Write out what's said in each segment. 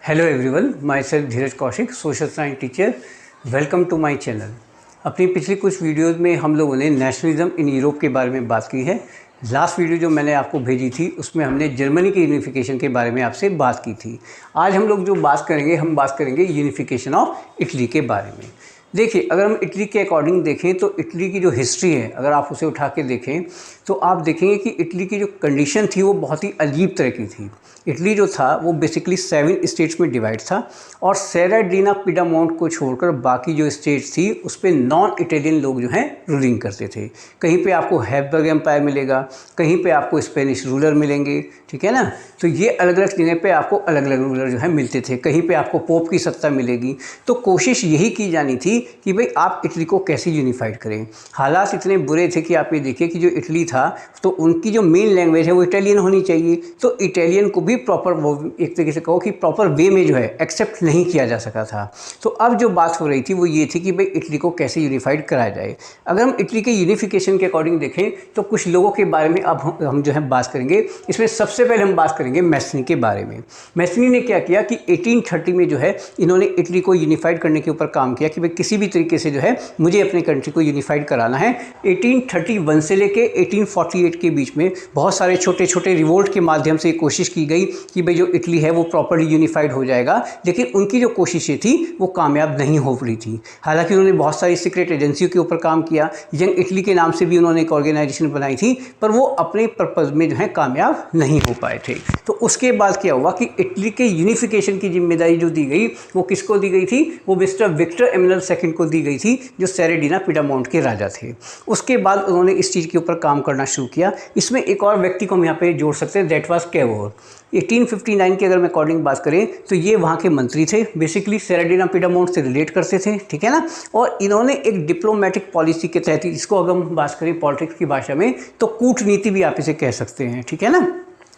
Hello everyone, myself Dheeraj Kaushik, social science teacher. Welcome to my channel. अपनी पिछली कुछ videos में हम लोगों ने नेशनलिज्म इन यूरोप के बारे में बात की है। लास्ट वीडियो जो मैंने आपको भेजी थी उसमें हमने जर्मनी के यूनिफिकेशन के बारे में आपसे बात की थी। आज हम लोग जो बात करेंगे, हम बात करेंगे यूनिफिकेशन ऑफ इटली के बारे में। देखिए, अगर हम इटली के अकॉर्डिंग देखें तो इटली की जो हिस्ट्री है, अगर आप उसे उठा के देखें तो आप देखेंगे कि इटली की जो कंडीशन थी वो बहुत ही अजीब तरह की थी। इटली जो था वो बेसिकली 7 स्टेट्स में डिवाइड था और सेरेडिना पिडामोंट को छोड़कर बाकी जो स्टेट्स थी उस पर नॉन इटालियन लोग जो हैं रूलिंग करते थे। कहीं पे आपको हैब्सबर्ग एम्पायर मिलेगा, कहीं पे आपको स्पेनिश रूलर मिलेंगे, ठीक है ना। तो ये अलग अलग जगह पे आपको अलग अलग रूलर जो है मिलते थे। कहीं पे आपको पोप की सत्ता मिलेगी। तो कोशिश यही की जानी थी कि भाई आप इटली को कैसे यूनिफाइड करें। हालात इतने बुरे थे कि आप ये देखिए कि जो इटली था तो उनकी जो मेन लैंग्वेज है वो इटालियन होनी चाहिए। तो इटालियन को भी प्रॉपर, वो एक तरीके से कहो कि प्रॉपर वे में जो है एक्सेप्ट नहीं किया जा सका था। तो अब जो बात हो रही थी वो ये थी कि भाई इटली को कैसे यूनिफाइड कराया जाए। अगर हम इटली के यूनिफिकेशन के अकॉर्डिंग देखें तो कुछ लोगों के बारे में अब हम जो है बात करेंगे। इसमें सबसे पहले हम बात करेंगे मैसनी के बारे में। मैसनी ने क्या किया कि 1830 में जो है इन्होंने इटली को यूनिफाइड करने के ऊपर काम किया कि भाई किसी भी तरीके से जो है मुझे अपने कंट्री को यूनिफाइड कराना है। 1831 से लेके 1848 के बीच में बहुत सारे छोटे छोटे रिवोल्ट के माध्यम से कोशिश की गई कि भाई जो इटली है वो प्रॉपर्ली यूनिफाइड हो जाएगा, लेकिन उनकी जो कोशिशें थी वो कामयाब नहीं हो रही थी। हालांकि उन्होंने बहुत सारी सीक्रेट एजेंसियों के ऊपर काम किया, यंग इटली के नाम से भी उन्होंने एक ऑर्गेनाइजेशन बनाई थी, पर वो अपने पर्पज़ में जो है कामयाब नहीं हो पाए थे। तो उसके बाद क्या हुआ कि इटली के यूनिफिकेशन की जिम्मेदारी जो दी गई वो किसको दी गई थी? वो मिस्टर विक्टर एमनुएल सेकंड को दी गई थी, जो सेरेडिना पिडामोंट के राजा थे। उसके बाद उन्होंने इस चीज़ के ऊपर काम करना शुरू किया। इसमें एक और व्यक्ति को हम यहाँ पे जोड़ सकते हैं, दैट वाज कैवोर। 1859 की अगर मैं अकॉर्डिंग बात करें तो ये वहाँ के मंत्री थे, बेसिकली सेरेडिना पिडामोंट से रिलेट करते थे, ठीक है ना। और इन्होंने एक डिप्लोमेटिक पॉलिसी के तहत, इसको अगर हम बात करें पॉलिटिक्स की भाषा में तो कूटनीति भी आप इसे कह सकते हैं, ठीक है ना।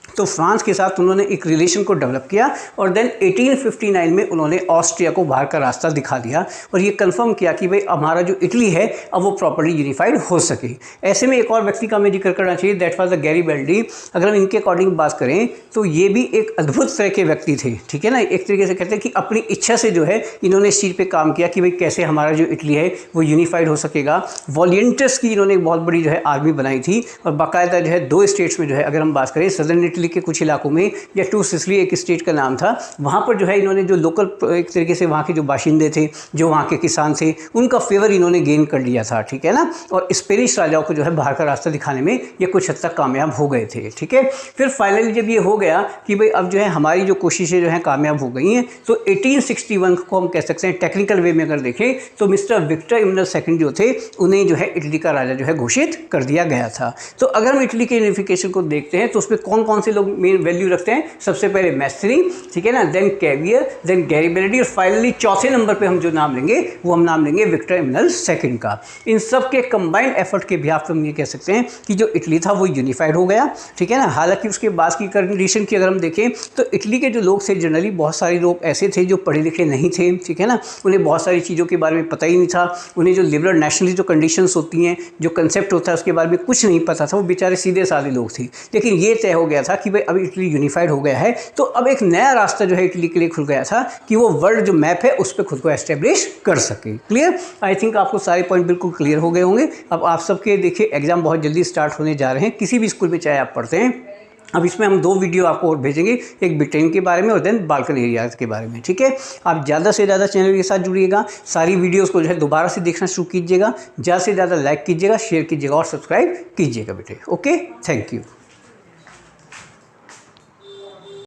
तो फ्रांस के साथ उन्होंने एक रिलेशन को डेवलप किया और देन 1859 में उन्होंने ऑस्ट्रिया को बाहर का रास्ता दिखा दिया और ये कंफर्म किया कि भाई हमारा जो इटली है अब वो प्रॉपर्ली यूनिफाइड हो सके। ऐसे में एक और व्यक्ति का हमें जिक्र करना चाहिए, दैट वाज द गैरीबल्डी। अगर हम इनके अकॉर्डिंग बात करें तो ये भी एक अद्भुत तरह के व्यक्ति थे, ठीक है ना। एक तरीके से कहते हैं कि अपनी इच्छा से जो है इन्होंने इस चीज़ पर काम किया कि भाई कैसे हमारा जो इटली है वो यूनिफाइड हो सकेगा। वॉलियंटस की इन्होंने एक बहुत बड़ी जो है आर्मी बनाई थी और बाकायदा जो है 2 स्टेट्स में जो है, अगर हम बात करें सदर्न इटली के कुछ इलाकों में, या टू सिसिली एक स्टेट का नाम था, वहाँ पर जो है इन्होंने जो लोकल एक तरीके से वहाँ के जो बाशिंदे थे, जो वहाँ के किसान थे, उनका फेवर इन्होंने गेन कर लिया था, ठीक है ना। और स्पेनिश राजाओं को जो है बाहर का रास्ता दिखाने में ये कुछ हद तक कामयाब हो गए थे, ठीक है। फिर फाइनली जब ये हो गया कि भाई अब जो है हमारी जो कोशिशें जो है कामयाब हो गई हैं, तो 1861 को हम कह सकते हैं टेक्निकल वे में अगर देखें तो मिस्टर विक्टर एमनुएल सेकंड जो थे उन्हें जो है इटली का राजा जो है घोषित कर दिया गया था। तो अगर हम इटली के यूनिफिकेशन को देखते हैं तो उसमें कौन कौन से लोग मेन वैल्यू रखते हैं? सबसे पहले मैसनी, ठीक है ना, देन कैवियर, देन गैरीबल्डी और फाइनली चौथे नंबर पे हम जो नाम लेंगे वो हम नाम लेंगे विक्टर एमनुएल सेकंड का। इन सब के कंबाइंड एफर्ट के बिहाफ पे हम ये कह सकते हैं कि जो इटली था वो यूनिफाइड हो गया, ठीक है ना। हालांकि उसके बाद की कंडीशन की अगर हम देखें तो इटली के जो लोग थे जनरली बहुत सारे लोग ऐसे थे जो पढ़े लिखे नहीं थे, ठीक है ना। उन्हें बहुत सारी चीज़ों के बारे में पता ही नहीं था। उन्हें जो लिबरल नेशनलिस्ट जो कंडीशंस होती हैं, जो कंसेप्ट होता है उसके बारे में कुछ नहीं पता था। वो बेचारे सीधे साधे लोग थे। लेकिन ये तय हो गया था कि भाई अब इटली यूनिफाइड हो गया है, तो अब एक नया रास्ता जो है इटली के लिए खुल गया था कि वो वर्ल्ड जो मैप है उस पर खुद को एस्टेब्लिश कर सके। क्लियर? आई थिंक आपको सारे पॉइंट बिल्कुल क्लियर हो गए होंगे। अब आप सबके देखिए एग्जाम बहुत जल्दी स्टार्ट होने जा रहे हैं, किसी भी स्कूल में चाहे आप पढ़ते हैं। अब इसमें हम 2 वीडियो आपको और भेजेंगे, एक ब्रिटेन के बारे में और देन बाल्कन एरियाज के बारे में, ठीक है। आप ज़्यादा से ज़्यादा चैनल के साथ जुड़िएगा, सारी वीडियोस को जो है दोबारा से देखना शुरू कीजिएगा, ज़्यादा से ज़्यादा लाइक कीजिएगा, शेयर कीजिएगा और सब्सक्राइब कीजिएगा बेटे। Okay, thank you.